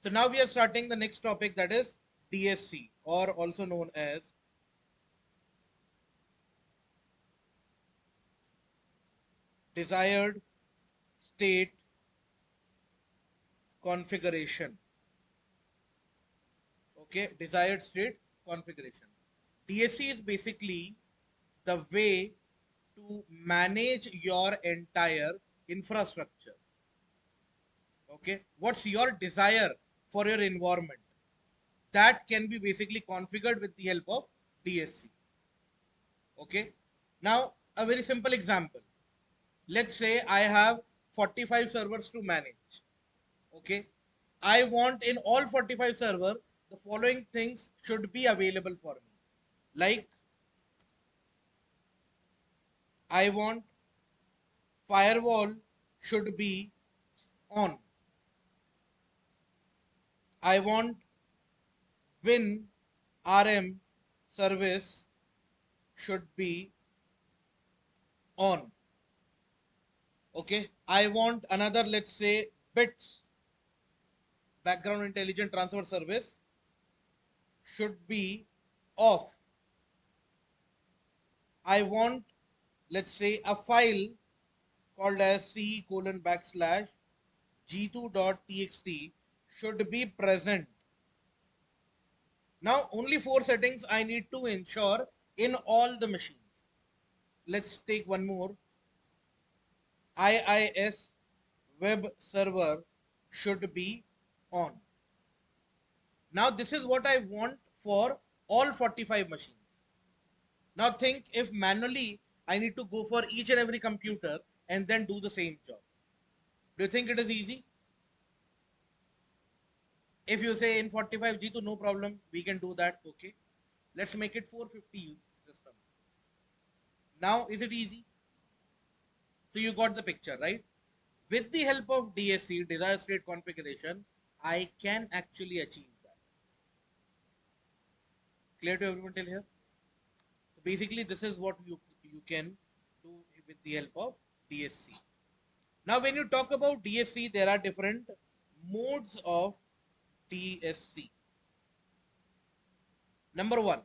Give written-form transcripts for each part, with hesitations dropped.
So now we are starting the next topic, that is DSC, or also known as desired state configuration. Okay, desired state configuration. DSC is basically the way to manage your entire infrastructure. Okay, what's your desire for your environment? That can be basically configured with the help of DSC. Okay, now a very simple example. Let's say I have 45 servers to manage. Okay, I want in all 45 server the following things should be available for me. Like, I want firewall should be on. I want Win RM service should be on. Okay, I want another, let's say, bits background intelligent transfer service should be off. I want, let's say, a file called as c colon backslash g2.txt should be present. Now only four settings I need to ensure in all the machines. Let's take one more. IIS web server should be on. Now this is what I want for all 45 machines. Now think if manually I need to go for each and every computer and then do the same job. Do you think it is easy? If you say in 45G2, no problem, we can do that. Okay, let's make it 450 use systems. Now is it easy? So you got the picture, right? With the help of DSC, desired state configuration, I can actually achieve that. Clear to everyone till here? So basically this is what you can do with the help of DSC. Now when you talk about DSC, there are different modes of DSC. Number one,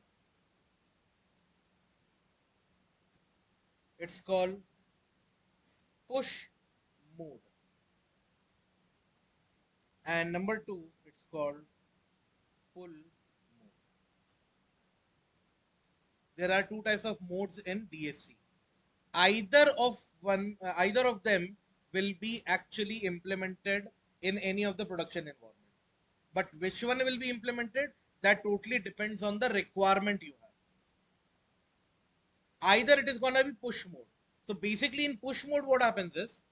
it's called push mode. And number two, it's called pull mode. There are two types of modes in DSC. Either of them will be actually implemented in any of the production environment. But which one will be implemented, that totally depends on the requirement you have. Either it is going to be push mode. So basically in push mode, what happens is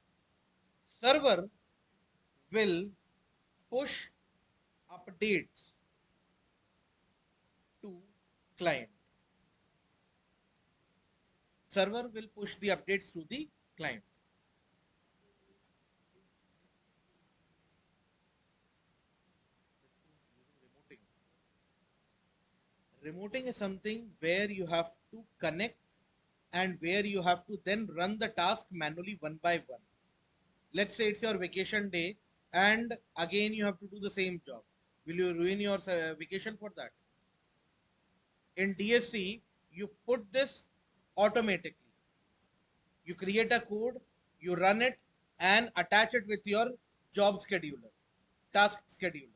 server will push updates to client. Server will push the updates to the client. Remoting is something where you have to connect and where you have to then run the task manually one by one. Let's say it's your vacation day and again you have to do the same job. Will you ruin your vacation for that? In DSC, you put this automatically. You create a code, you run it and attach it with your job scheduler, task scheduler.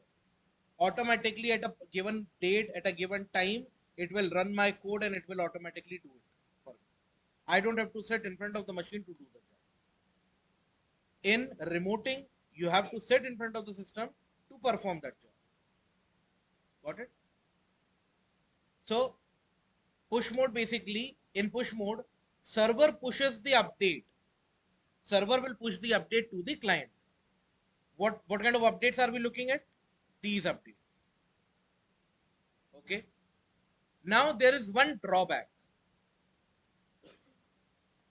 Automatically at a given date, at a given time, it will run my code and it will automatically do it for me. I don't have to sit in front of the machine to do the job. In remoting, you have to sit in front of the system to perform that job. Got it? So push mode, basically in push mode, server pushes the update. Server will push the update to the client. What kind of updates are we looking at? These updates. Okay. Now there is one drawback.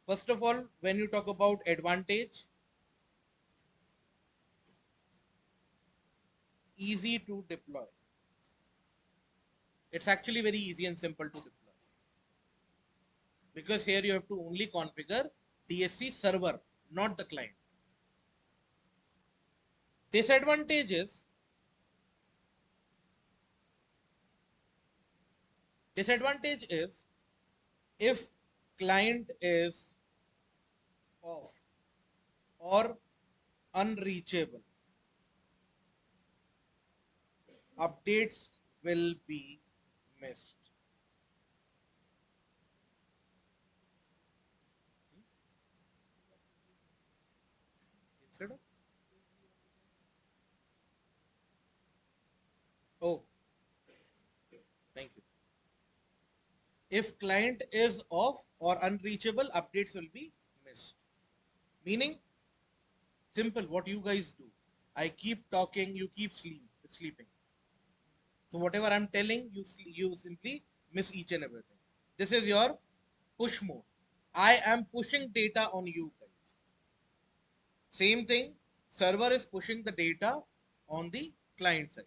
First of all, when you talk about advantage, easy to deploy. It's actually very easy and simple to deploy because here you have to only configure DSC server, not the client. Disadvantage is Disadvantage is if client is off or unreachable, updates will be missed. Instead of, oh, thank you. If client is off or unreachable, updates will be missed. Meaning, simple, what you guys do. I keep talking, you keep sleeping. So whatever I'm telling, you simply miss each and everything. This is your push mode. I am pushing data on you guys. Same thing, server is pushing the data on the client side.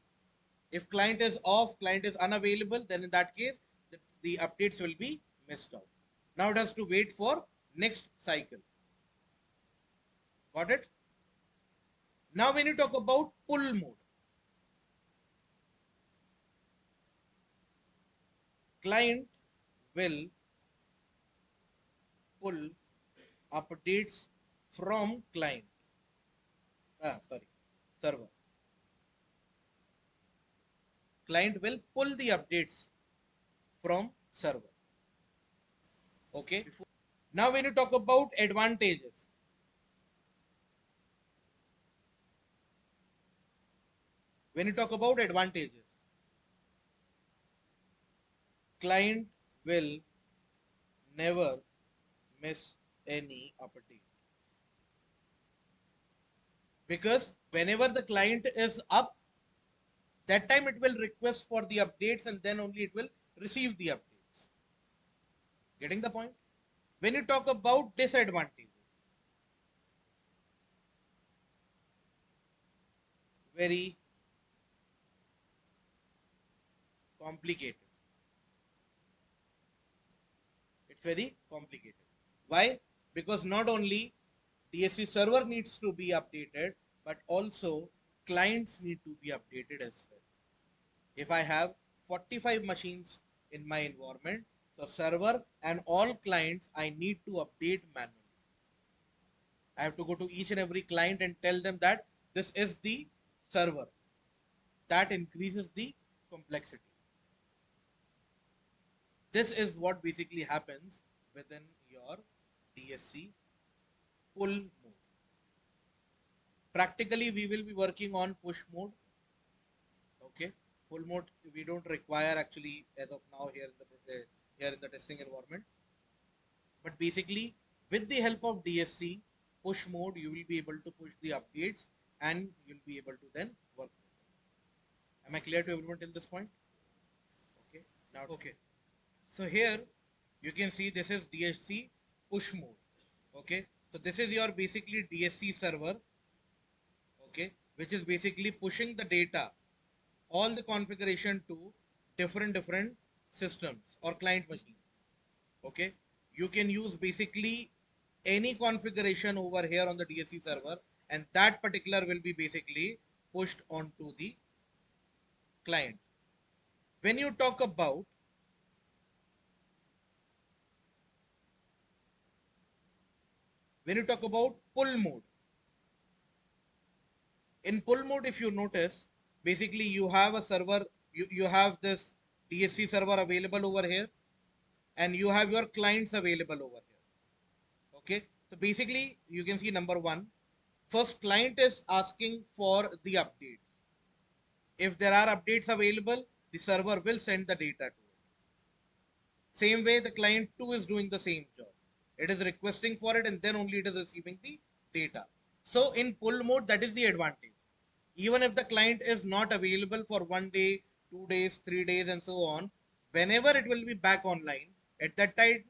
If client is off, client is unavailable, then in that case, the updates will be missed out. Now it has to wait for next cycle. Got it? Now when you talk about pull mode, client will pull updates from client. Sorry, server. Client will pull the updates from server. Okay. Now when you talk about advantages, when you talk about advantages, client will never miss any update because whenever the client is up, that time it will request for the updates and then only it will receive the updates. Getting the point? When you talk about disadvantages, very complicated. It's very complicated. Why? Because not only DSC server needs to be updated, but also clients need to be updated as well. If I have 45 machines in my environment, so server and all clients I need to update manually. I have to go to each and every client and tell them that this is the server. That increases the complexity. This is what basically happens within your DSC pull mode. Practically, we will be working on push mode. Okay, pull mode we don't require actually as of now here in the testing environment. But basically, with the help of DSC push mode, you will be able to push the updates and you'll be able to then work with them. Am I clear to everyone till this point? Okay. Now, okay. So here you can see this is DSC push mode. Okay. So this is your basically DSC server. Okay. Which is basically pushing the data, all the configuration to different systems or client machines. Okay. You can use basically any configuration over here on the DSC server, and that particular will be basically pushed onto the client. When you talk about pull mode, in pull mode, if you notice, basically you have a server, you have this DSC server available over here, and you have your clients available over here. Okay, so basically you can see number one, first client is asking for the updates. If there are updates available, the server will send the data to it. Same way, the client too is doing the same job. It is requesting for it and then only it is receiving the data. So in pull mode, that is the advantage. Even if the client is not available for 1 day, 2 days, 3 days, and so on, whenever it will be back online, at that time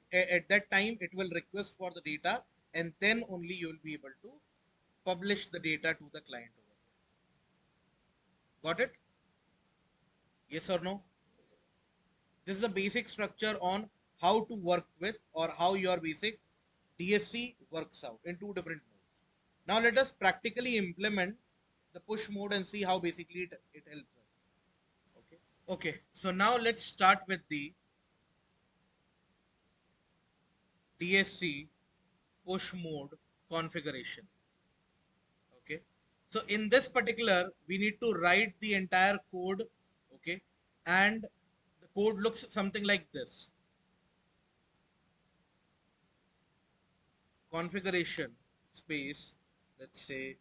it will request for the data, and then only you will be able to publish the data to the client over there. Got it? Yes or no? This is a basic structure on how to work with or how your basic DSC works out in two different modes. Now let us practically implement the push mode and see how basically it helps us. Okay. Okay. So now let's start with the DSC push mode configuration. Okay, so in this particular we need to write the entire code. Okay, and the code looks something like this: configuration space, let's say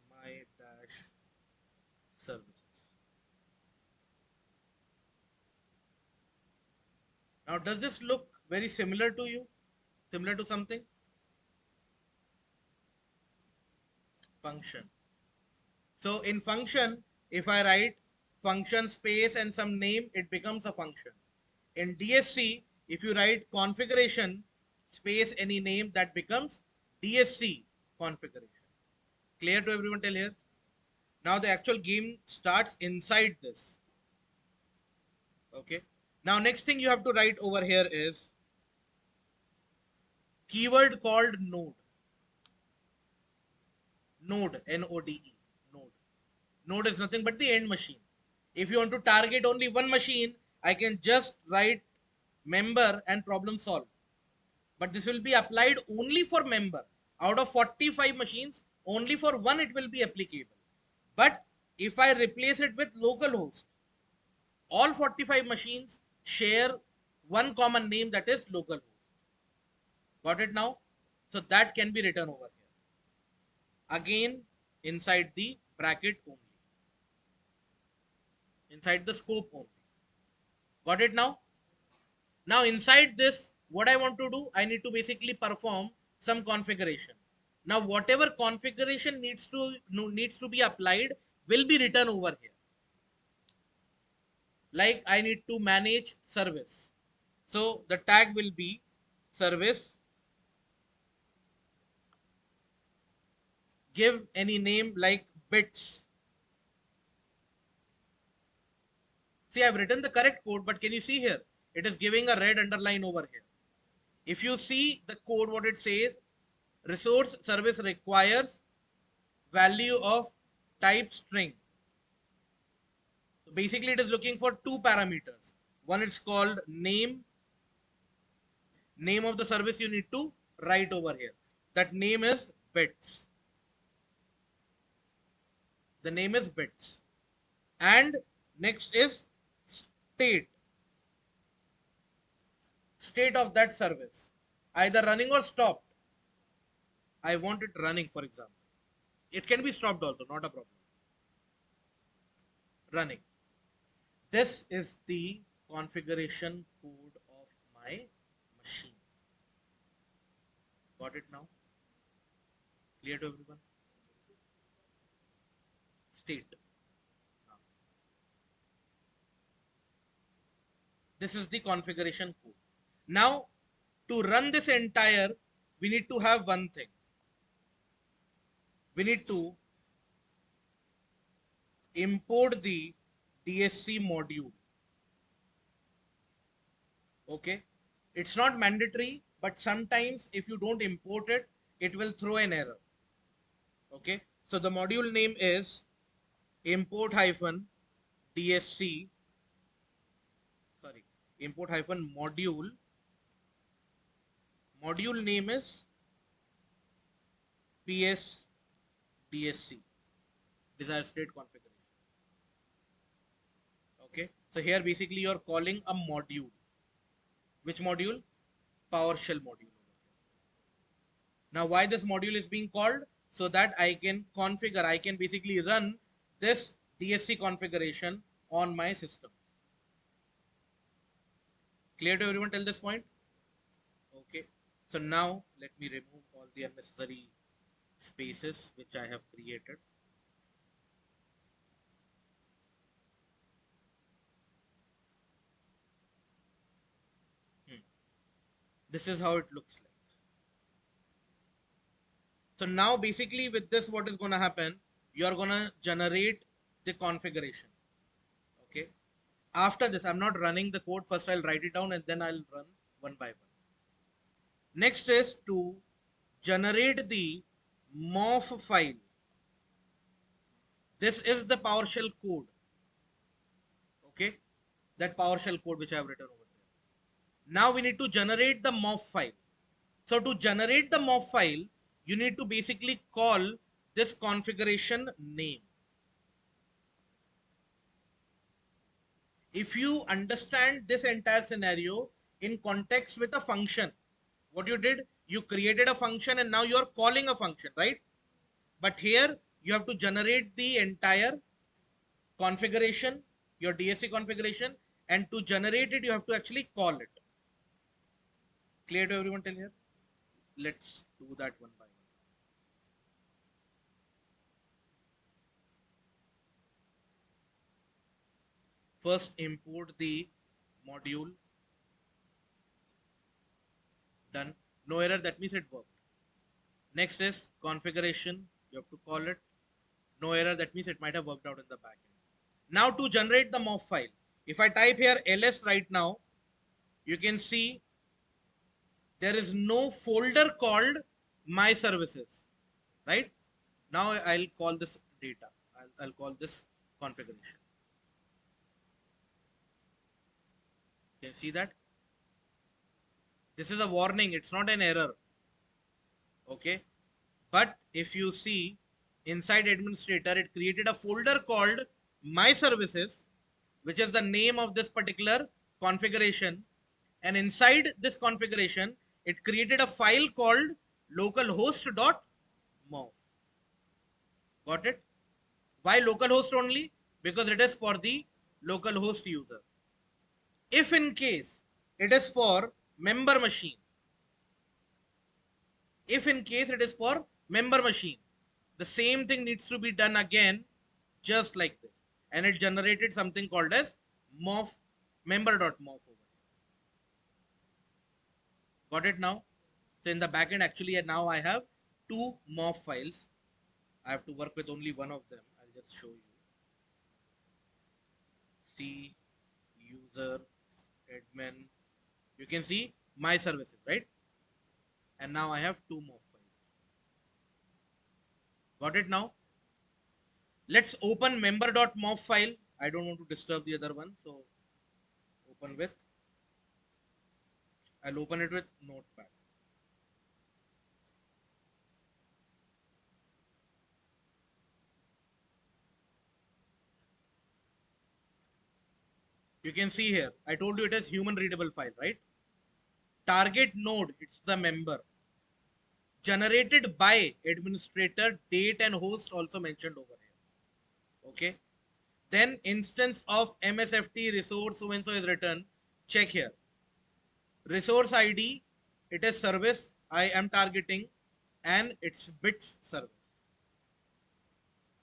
my dash services. Now does this look very similar to you, similar to something? Function. So in function, if I write function space and some name, it becomes a function. In DSC, if you write configuration space any name, that becomes DSC configuration. Clear to everyone till here? Now the actual game starts inside this. Okay. Now next thing you have to write over here is keyword called node. Node, N-O-D-E, node. Node is nothing but the end machine. If you want to target only one machine, I can just write member and problem solve. But this will be applied only for member. Out of 45 machines, only for one it will be applicable. But if I replace it with localhost, all 45 machines share one common name, that is localhost. Got it now? So that can be written over here. Again, inside the bracket only. Inside the scope only. Got it now? Now inside this, what I want to do, I need to basically perform some configuration. Now whatever configuration needs to be applied will be written over here. Like I need to manage service. So the tag will be service. Give any name like bits. See, I've written the correct code, but can you see here? It is giving a red underline over here. If you see the code, what it says, resource service requires value of type string. So basically it is looking for two parameters. One it's called name of the service you need to write over here. That name is bits. The name is bits. And next is state. State of that service. Either running or stopped. I want it running, for example. It can be stopped also, not a problem. Running. This is the configuration code of my machine. Got it now? Clear to everyone? State. This is the configuration code. Now, to run this entire, we need to have one thing. We need to import the DSC module. Okay. It's not mandatory, but sometimes if you don't import it, it will throw an error. Okay. So the module name is import hyphen DSC, sorry, import hyphen module. Module name is PS DSC, desired state configuration. Okay. So here basically you're calling a module. Which module? PowerShell module. Now why this module is being called? So that I can configure, I can basically run this DSC configuration on my systems. Clear to everyone till this point? Okay. So now let me remove all the unnecessary spaces which I have created. This is how it looks like. So now basically with this, what is going to happen? You are going to generate the configuration. Okay. After this, I'm not running the code. First, I'll write it down and then I'll run one by one. Next is to generate the MOF file. This is the PowerShell code. Okay. that PowerShell code which I have written over there. Now we need to generate the MOF file. So to generate the MOF file, you need to basically call this configuration name. If you understand this entire scenario in context with a function, what you did, you created a function and now you are calling a function, right? But here you have to generate the entire configuration, your DSC configuration, and to generate it, you have to actually call it. Clear to everyone till here? Let's do that one by one. First, import the module. Done. No error, that means it worked. Next is configuration. You have to call it. No error, that means it might have worked out in the backend. Now to generate the MOF file, if I type here ls right now, you can see there is no folder called my services, right? Now I'll call this data. I'll call this configuration. Can you see that? This is a warning. It's not an error. Okay. But if you see inside administrator, it created a folder called my services, which is the name of this particular configuration. And inside this configuration, it created a file called localhost.mof. Got it? Why localhost only? Because it is for the localhost user. If in case it is for member machine, if in case it is for member machine, the same thing needs to be done again, just like this. And it generated something called as mof member.mof over here. Got it now? So in the backend, actually, now I have two mof files. I have to work with only one of them. I'll just show you. C user admin. You can see my services, right? And now I have two more files. Got it now? Let's open member.mof file. I don't want to disturb the other one, so open with. I'll open it with Notepad. You can see here, I told you it is human readable file, right? Target node, it's the member. Generated by administrator, date and host also mentioned over here. Okay. Then instance of MSFT resource so and so is written. Check here. Resource ID, it is service I am targeting and it's bits service.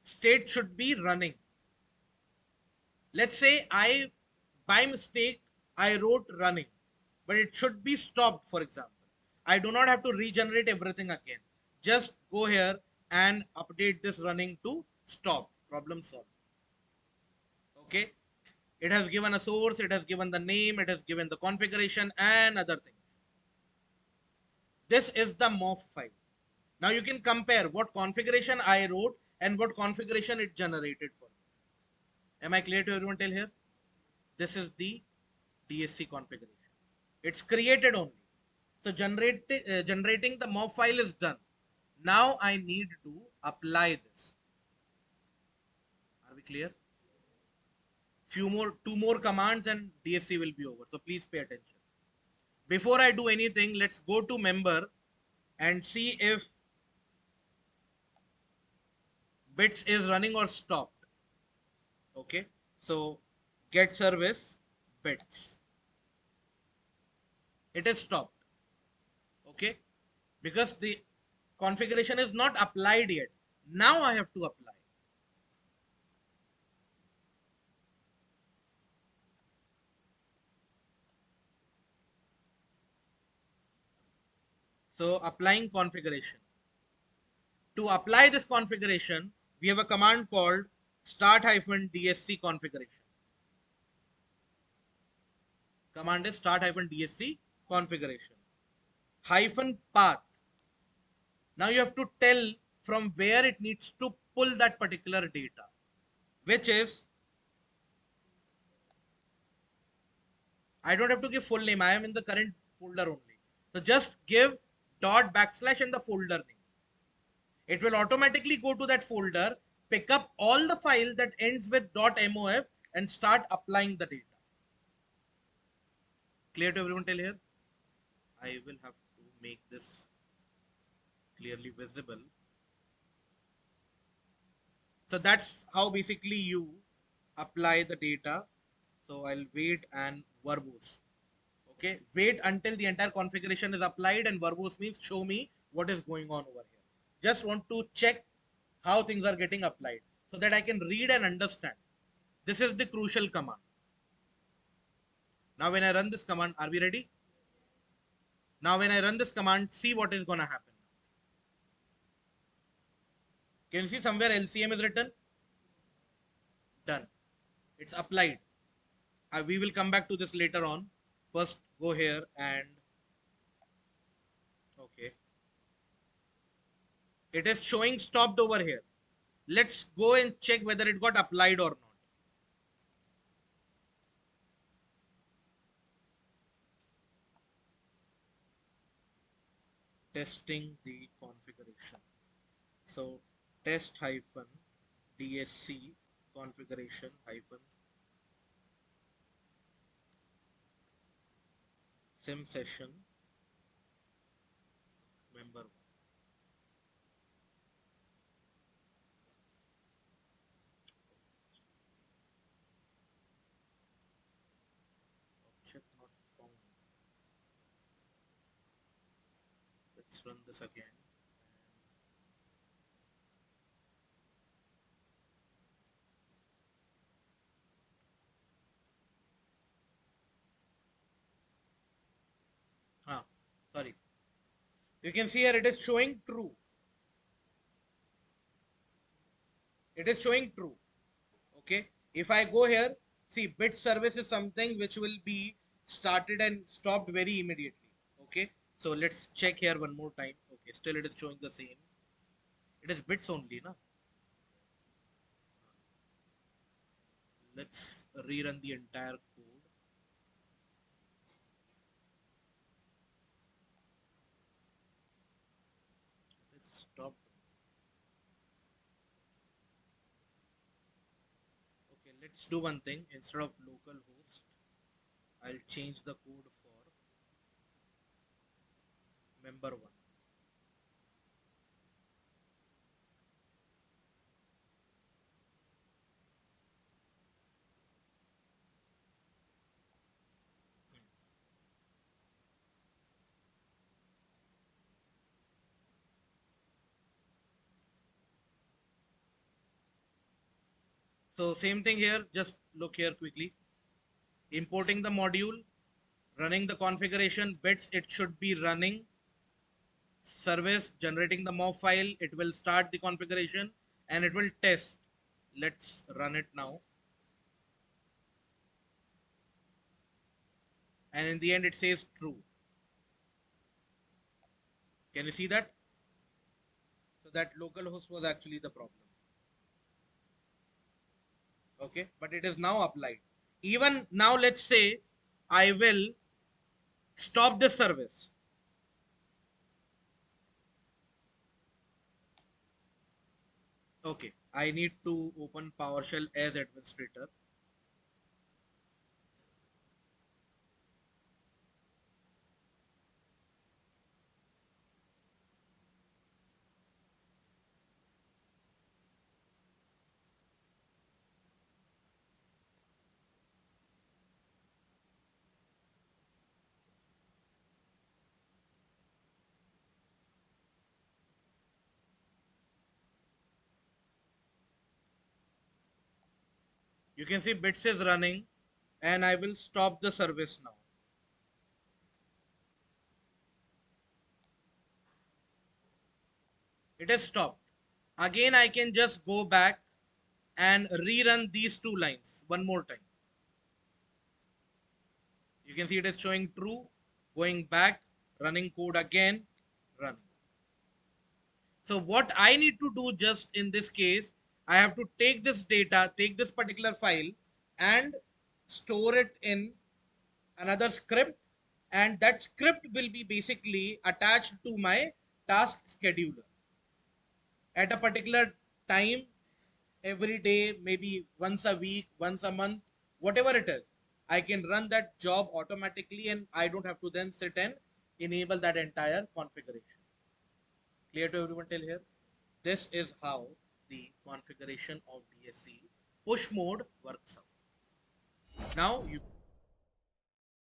State should be running. Let's say by mistake, I wrote running, but it should be stopped, for example. I do not have to regenerate everything again. Just go here and update this running to stop. Problem solved. Okay. It has given a source, it has given the name, it has given the configuration and other things. This is the MOF file. Now you can compare what configuration I wrote and what configuration it generated for me. Am I clear to everyone till here? This is the DSC configuration. It's created only. So generating the MOF file is done. Now I need to apply this. Are we clear? Two more commands and DSC will be over. So please pay attention. Before I do anything, let's go to member and see if bits is running or stopped. Okay. So get service bits. It is stopped. Okay. Because the configuration is not applied yet. Now I have to apply. So applying configuration. To apply this configuration, we have a command called start-dsc configuration. Command is start-dsc configuration. -path. Now you have to tell from where it needs to pull that particular data, which is I don't have to give full name. I am in the current folder only. So just give dot backslash in the folder name. It will automatically go to that folder, pick up all the file that ends with .mof and start applying the data. Clear to everyone till here? I will have to make this clearly visible. So that's how basically you apply the data. So I'll wait and verbose. Okay, wait until the entire configuration is applied, and verbose means show me what is going on over here. Just want to check how things are getting applied so that I can read and understand. This is the crucial command. Now when I run this command, are we ready? Now when I run this command, see what is going to happen. Can you see somewhere LCM is written? Done. It's applied. We will come back to this later on. First go here and okay. It is showing stopped over here. Let's go and check whether it got applied or not. Testing the configuration. So test hyphen DSC configuration hyphen sim session member 1. Object not found. Let's run this again. Sorry. You can see here it is showing true. It is showing true. Okay. If I go here, see bit service is something which will be started and stopped very immediately. Okay. So let's check here one more time. Okay. Still it is showing the same. It is bits only, na? Let's rerun the entire code. It is stopped. Okay, let's do one thing. Instead of localhost, I'll change the code for member 1. So same thing here, just look here quickly. Importing the module, running the configuration bits, it should be running service, generating the mob file, it will start the configuration and it will test. Let's run it now. And in the end it says true. Can you see that? So that localhost was actually the problem. Okay, but it is now applied. Even now, let's say I will stop this service. Okay, I need to open PowerShell as administrator. You can see bits is running and I will stop the service now. It is stopped. Again, I can just go back and rerun these two lines one more time. You can see it is showing true, going back, running code again, run. So what I need to do just in this case, I have to take this data, take this particular file and store it in another script, and that script will be basically attached to my task scheduler at a particular time, every day, maybe once a week, once a month, whatever it is. I can run that job automatically and I don't have to then sit and enable that entire configuration. Clear to everyone till here? This is how the configuration of DSC push mode works out. Now you